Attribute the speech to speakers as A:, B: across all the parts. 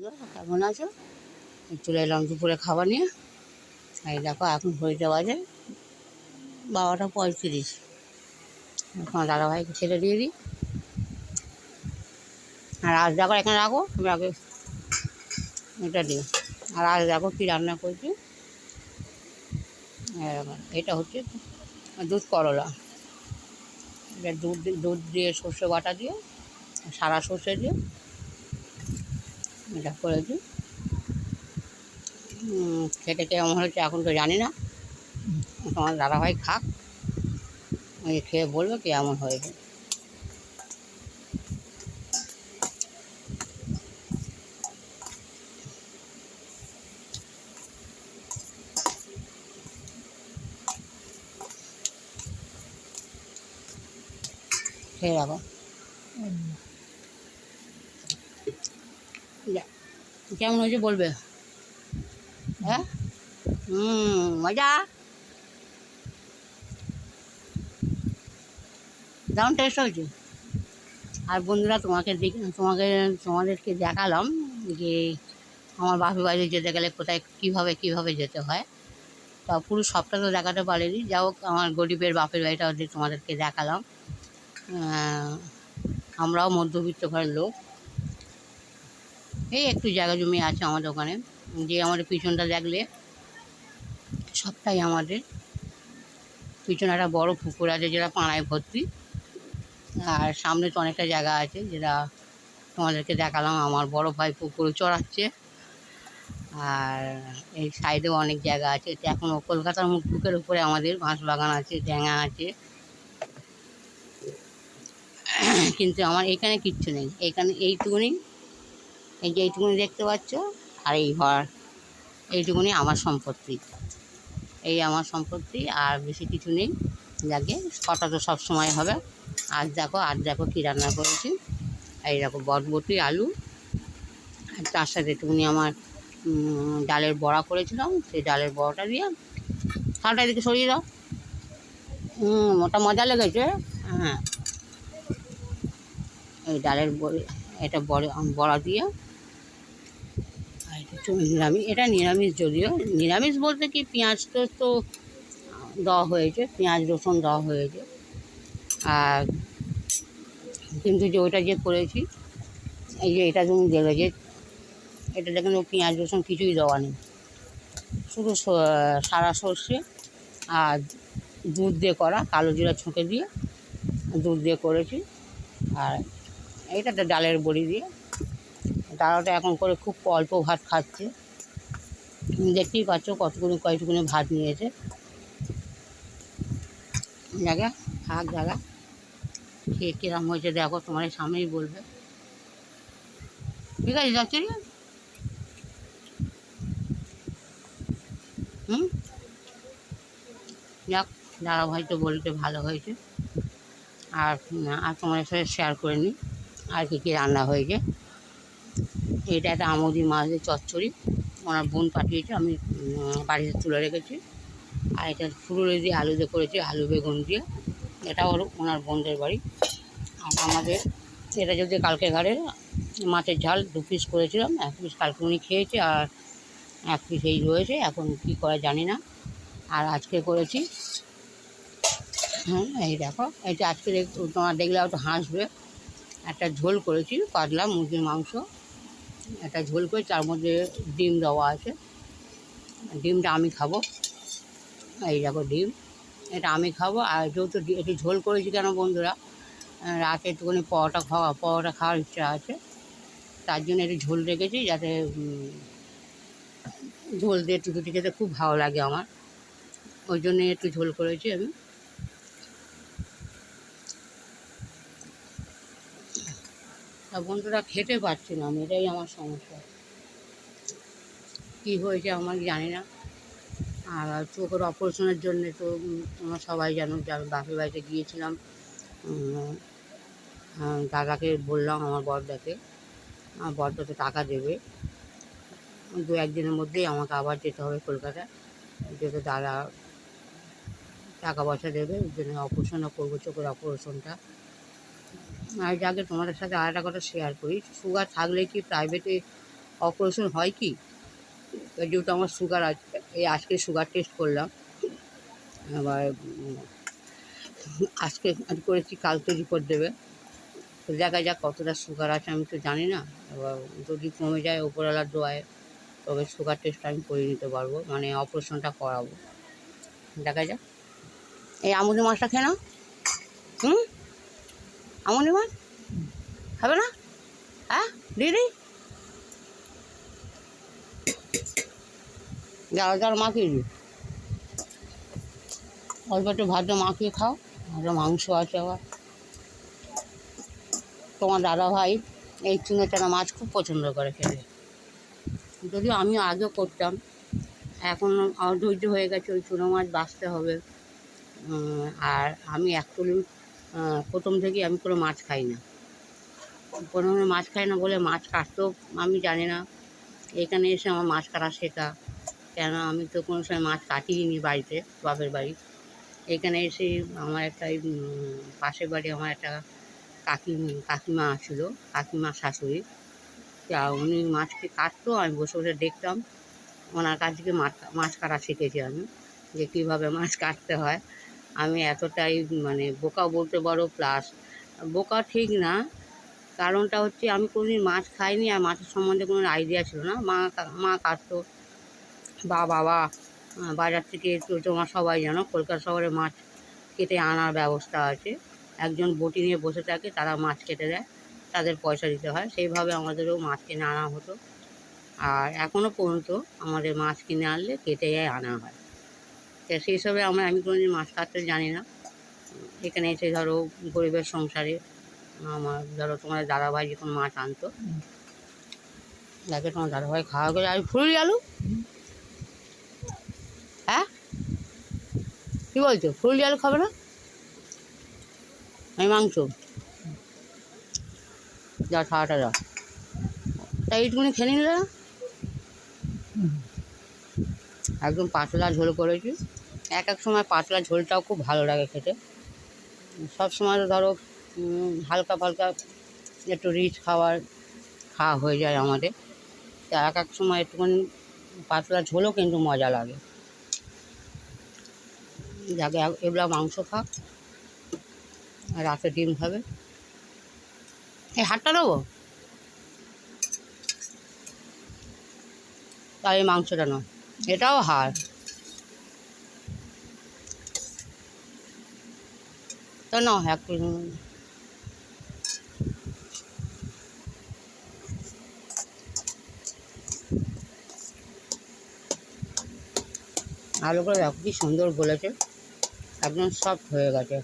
A: কেমন আছো? চলে এলাম দুপুরে খাবার নিয়ে। এই দেখো এখন ঘড়িতে বাজে 12টা 35। তোমার দাদাভাইকে ছেড়ে দিয়ে দিই। আর আজ দেখো এখানে রাখো, তুমি আগে এটা দিও। আর আজ দেখো কী রান্না করছি। এটা হচ্ছে দুধ করলা। এটা দুধ দিয়ে সর্ষে বাটা দিয়ে, সারা সর্ষে দিয়ে এটা করেছি। খেতে কেমন হয়েছে এখন তো জানি না, তোমার দাদাভাই খাক, খেয়ে বলবে কেমন হয়েছে। খেয়ে রাখো। কেমন হয়েছে বলবে। হ্যাঁ, মজা, দারুণ টেস্ট হয়েছে। আর বন্ধুরা তোমাদেরকে দেখালাম যে আমার বাপের বাড়ি যেতে গেলে কোথায় কীভাবে যেতে হয়। তা পুরো সবটা তো দেখাতে পারিনি, যাই হোক আমার গরিবের বাপের বাড়িটা তোমাদেরকে দেখালাম। আমরাও মধ্যবিত্ত ঘরের লোক। এই একটু জায়গা জমি আছে আমাদের ওখানে, যে আমাদের পিছনটা দেখলে সবটাই আমাদের। পিছনে একটা বড় পুকুর আছে যেটা পাড়ায় ভর্তি, আর সামনে তো অনেকটা জায়গা আছে যেটা তোমাদেরকে দেখালাম। আমার বড় ভাই পুকুরে চড়াচ্ছে, আর এই সাইডেও অনেক জায়গা আছে। এখনও কলকাতার বুকের উপরে আমাদের বাঁশ বাগান আছে, ড্যাঙা আছে, কিন্তু আমার এখানে কিচ্ছু নেই। এখানে এইটুকুনি, এই যে এইটুকুনি দেখতে পাচ্ছ, আর এই ঘর, এইটুকুনি আমার সম্পত্তি। এই আমার সম্পত্তি, আর বেশি কিছু নেই। যাকে কথা তো সব সময় হবে। আজ দেখো কী রান্না করেছি। এই দেখো বরবটি আলু, আর তার সাথে একটুখানি আমার ডালের বড়া করেছিলাম, সেই ডালের বড়াটা দিয়ে। থালটা এদিকে সরিয়ে দাও। ওটা মজা লেগেছে। হ্যাঁ, এই ডালের এটা বড়া দিয়ে। আর এটা হচ্ছে নিরামিষ, এটা নিরামিষ, যদিও নিরামিষ বলতে কি পেঁয়াজ তো দেওয়া হয়েছে, পেঁয়াজ রসুন দেওয়া হয়েছে। আর কিন্তু যে ওইটা যে করেছি, এই যে এটা তুমি দেখলে যে এটা দেখুন পেঁয়াজ রসুন কিছুই দেওয়া নেই, শুধু সারা সর্ষে আর দুধ দিয়ে করা, কালো জিরা ছুঁকে দিয়ে দুধ দিয়ে করেছি। আর এইটা তো ডালের বড়ি দিয়ে। দাদাটা এখন করে খুব অল্প ভাত খাচ্ছে, দেখতেই পাচ্ছ কয়টুকুনি ভাত নিয়েছে। জায়গা থাক, জায়গা খেয়ে কিরম হয়েছে দেখো, তোমার সামনেই বলবে। ঠিক আছে যাচ্ছি। যাক, দাদাভাই তো বলতে ভালো হয়েছে। আর তোমাদের সাথে শেয়ার করে নিই আর কী রান্না হয়েছে। এটা একটা আমুদি মাছের চচ্চড়ি, ওনার বোন পাঠিয়েছে, আমি বাড়িতে তুলে রেখেছি। আর এটা ফুলুরি দিয়ে আলু দিয়ে করেছি, আলু বেগুন দিয়ে। এটা হলো ওনার বোনদের বাড়ি। আর আমাদের এটা যদি কালকে ঘাড়ে মাছের ঝাল 2 পিস করেছিলাম, 1 পিস কালকে উনি খেয়েছে, আর 1 পিস এই রয়েছে, এখন কী করে জানি না। আর আজকে করেছি, এই দেখো, এটা আজকে তোমার দেখলে একটু হাসবে। একটা ঝোল করেছি পাতলা মুরগির মাংস, একটা ঝোল করে তার মধ্যে ডিম দেওয়া আছে। ডিমটা আমি খাবো। এই দেখো ডিম, এটা আমি খাবো। আর যেহেতু একটু ঝোল করেছি কেন বন্ধুরা, রাতে একটুখানি পরোটা খাওয়ার ইচ্ছা আছে, তার জন্য একটু ঝোল রেখেছি, যাতে ঝোল দিয়ে একটু রুটি খেতে খুব ভালো লাগে আমার, ওই জন্যে একটু ঝোল করেছি আমি। তা বন্ধুরা খেতে পারছি না আমি, এটাই আমার সমস্যা। কী হয়েছে আমার জানি না। আর চোখের অপারেশনের জন্যে তো তোমরা সবাই জানো, যার বাপের বাড়িতে গিয়েছিলাম, দাদাকে বললাম, আমার বড়দাকে, আমার বড়দা তো টাকা দেবে, 2-1 দিনের মধ্যেই আমাকে আবার যেতে হবে কলকাতায়, যেহেতু দাদা টাকা পয়সা দেবে, ওই জন্য অপারেশনও করবো, চোখের অপারেশনটা। আর যাকে তোমাদের সাথে আর একটা কথা শেয়ার করি, সুগার থাকলে কি প্রাইভেটে অপারেশন হয় কি, যেহেতু আমার সুগার আছে, এই আজকে সুগার টেস্ট করলাম। আবার আজকে করেছি, কালকে রিপোর্ট দেবে। তো দেখা যাক কতটা সুগার আছে, আমি তো জানি না। এবার যদি কমে যায় ওপরওয়ালার দোয়ায়, তবে সুগার টেস্ট আমি করে নিতে পারবো, মানে অপারেশনটা করাবো। দেখা যাক। এই আমুদি মাছটা খেয়ে নাও। আমুদি মাছ খাবে না? হ্যাঁ দিদি, যারা যারা মাখিয়ে দিই, অল্প একটু ভাতটা মাখিয়ে খাও। আর মাংস আছে আবার। তোমার দাদা ভাই এই চুনো চানা মাছ খুব পছন্দ করে খেতে, যদিও আমি আগেও করতাম, এখন অধৈর্য হয়ে গেছে, ওই চুনো মাছ বাছতে হবে। আর আমি অ্যাকচুয়ালি প্রথম থেকেই আমি কোনো মাছ খাই না, প্রথমে মাছ খাই না বলে মাছ কাটতেও আমি জানি না। এখানে এসে আমার মাছ কাটা শেখা, কেন আমি তো কোনো সময় মাছ কাটিনি বাড়িতে, বাপের বাড়ি। এখানে এসে আমার একটা পাশের বাড়ি আমার একটা কাকিমা ছিল, কাকিমার শাশুড়ি, তা উনি মাছকে কাটতো, আমি বসে বসে দেখতাম। ওনার কাছ থেকে মাছ কাটা শিখেছি আমি, যে কীভাবে মাছ কাটতে হয়। আমি এতটাই মানে বোকা বলতে পারো, প্লাস বোকা ঠিক না, কারণটা হচ্ছে আমি কোনোদিন মাছ খাইনি, আর মাছের সম্বন্ধে কোনো আইডিয়া ছিল না। মা কাটতো, বা বাবা বাজার থেকে, তো তোমার সবাই জানো কলকাতা শহরে মাছ কেটে আনার ব্যবস্থা আছে, একজন বটি নিয়ে বসে থাকে, তারা মাছ কেটে দেয়, তাদের পয়সা দিতে হয়। সেইভাবে আমাদেরও মাছ কিনে আনা হতো, আর এখনও পর্যন্ত আমাদের মাছ কিনে আনলে কেটে আনা হয়। তো সেই হিসাবে আমি কোনোদিন মাছ কাটতে জানি না। এখানে এসে ধরো গরিবের সংসারে আমার ধরো তোমার দাদাভাই যখন মাছ আনতো, দেখে তোমার দাদাভাই খাওয়া করে, আর ফুললি আলু, হ্যাঁ কী বলছো, ফুললি আলু খাবে না? আমি মাংস যা খাওয়াটা যা, তাই এইটুকুনি খেয়ে নিলে না? একদম পাতলা ঝোল করেছি। এক এক সময় পাতলা ঝোলটাও খুব ভালো লাগে খেতে, সব সময় তো ধরো হালকা ফালকা একটু রিচ খাওয়া হয়ে যায় আমাদের, তো এক এক সময় একটুখানি পাতলা ঝোলও কিন্তু মজা লাগে। যাকে এবার মাংস খাক, আর রাতে ডিম খাবে। এই হাটটা নেবো, তাই এই মাংসটা নাও, এটাও হাড়, তো নাও এক পিস। আলুগুলো দেখো কি সুন্দর গলেছে, একদম সফট হয়ে গেছে।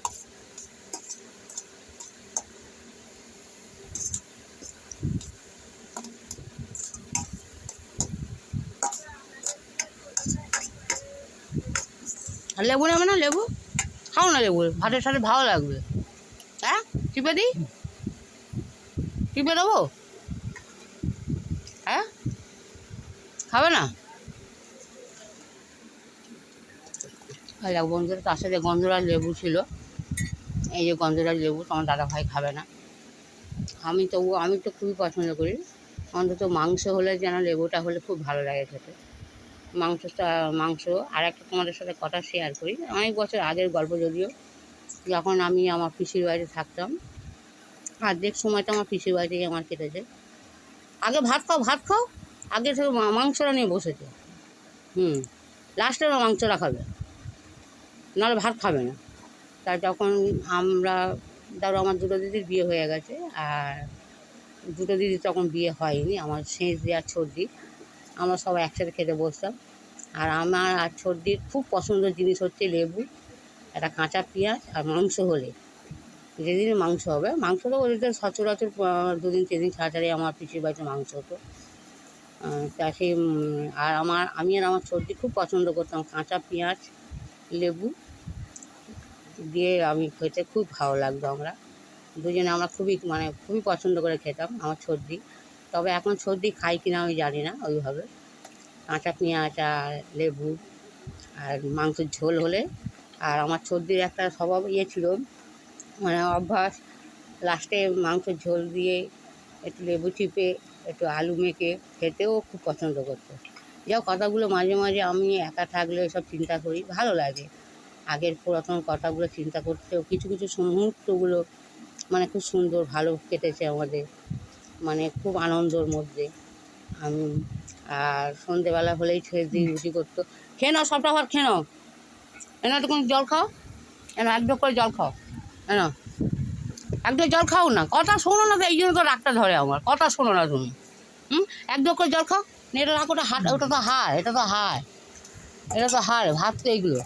A: আর লেবু নেবে না? লেবু খাও না, লেবু ভাতের সাথে ভালো লাগবে। হ্যাঁ চিপে দিই, চিপে দেবো? হ্যাঁ খাবে না? ভালো লাগবে বন্ধুরা, তার সাথে গন্ধরাজ লেবু ছিল, এই যে গন্ধরাজ লেবু, তোমার দাদা ভাই খাবে না। আমি তো খুবই পছন্দ করি, অন্তত মাংস হলে যেন লেবুটা হলে খুব ভালো লাগে খেতে। মাংস আর একটা তোমাদের সাথে কথা শেয়ার করি, অনেক বছর আগের গল্প, যদিও যখন আমি আমার পিসির বাড়িতে থাকতাম, অর্ধেক সময়টা আমার পিসির বাড়িতেই আমার কেটেছে। আগে ভাত খাও, ভাত খাও, আগে থেকে মাংসটা নিয়ে বসেছে। লাস্টে মাংসটা খাবে, নাহলে ভাত খাবে না। তাই তখন আমরা, ধরো আমার দুটো দিদির বিয়ে হয়ে গেছে, আর দুটো দিদি তখন বিয়ে হয়নি, আমার সেঁচ দিয়ে আর ছোটদি, আমরা সবাই একসাথে খেতে বসতাম। আর আমার আর ছোটদির খুব পছন্দের জিনিস হচ্ছে লেবু, একটা কাঁচা পেঁয়াজ, আর মাংস হলে, যেদিন মাংস হবে, মাংস তো ওদের সচরাচর 2 দিন 3 দিন ছাড়া ছাড়াই আমার পিসির বাড়িতে মাংস হতো। তা সেই আর আমি আর আমার ছোটদি খুব পছন্দ করতাম কাঁচা পেঁয়াজ লেবু দিয়ে, আমি খেতে খুব ভালো লাগতো। আমরা দুজনে খুবই পছন্দ করে খেতাম, আমার ছোটদি। তবে এখন ছোটদি খাই কিনা আমি জানি না ওইভাবে। কাঁচা পেঁয়াজ আর লেবু আর মাংসের ঝোল হলে, আর আমার ছোটদির একটা স্বভাব ছিল, মানে অভ্যাস, লাস্টে মাংসের ঝোল দিয়ে একটু লেবু চিপে একটু আলু মেখে খেতেও খুব পছন্দ করতো। যাও কথাগুলো মাঝে মাঝে আমি একা থাকলে এসব চিন্তা করি, ভালো লাগে। আগের পুরাতন কথাগুলো চিন্তা করতেও কিছু কিছু মুহূর্তগুলো মানে খুব সুন্দর ভালো কেটেছে আমাদের, মানে খুব আনন্দর মধ্যে। আমি আর সন্ধেবেলা হলেই ছেড়ে দিয়ে রুটি করতো। খেয়ে নাও, সবটা ভাত খেয়ে নাও, এনে একটু জল খাও, এনে এক ঢোক করে জল খাও, এনে এক ঢোক জল খাও না, কথা শোনো না তো, এই জন্য তো রাগটা ধরে আমার, কথা শোনো না তুমি। এক ঢোক করে জল খাও, এটা রাখো, ওটা হাট, ওটা তো হাড়, এটা তো হাড়, এটা তো হাড়, ভাত তো এইগুলো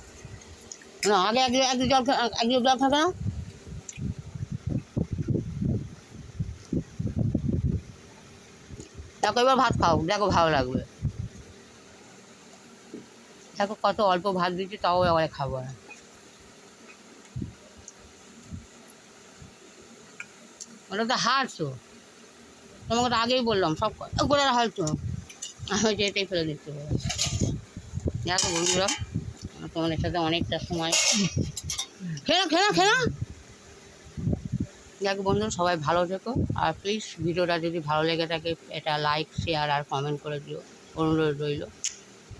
A: না। আগে এক জল এক জল খাবে না। দেখো এবার ভাত খাও, দেখো ভালো লাগবে। দেখো কত অল্প ভাত দিচ্ছি, তাও এবারে খাবো না। ওটা তো হার তো, তোমাকে তো আগেই বললাম, সব করে হার তো, আমি যে এটাই ফেলে দিতে পারি। দেখো বন্ধুরা, তোমাদের সাথে অনেকটা সময় খেয়ে না। দেখো বন্ধুরা, সবাই ভালো থেকো, আর প্লিজ ভিডিওটা যদি ভালো লেগে থাকে এটা লাইক, শেয়ার আর কমেন্ট করে দিও, অনুরোধ রইল।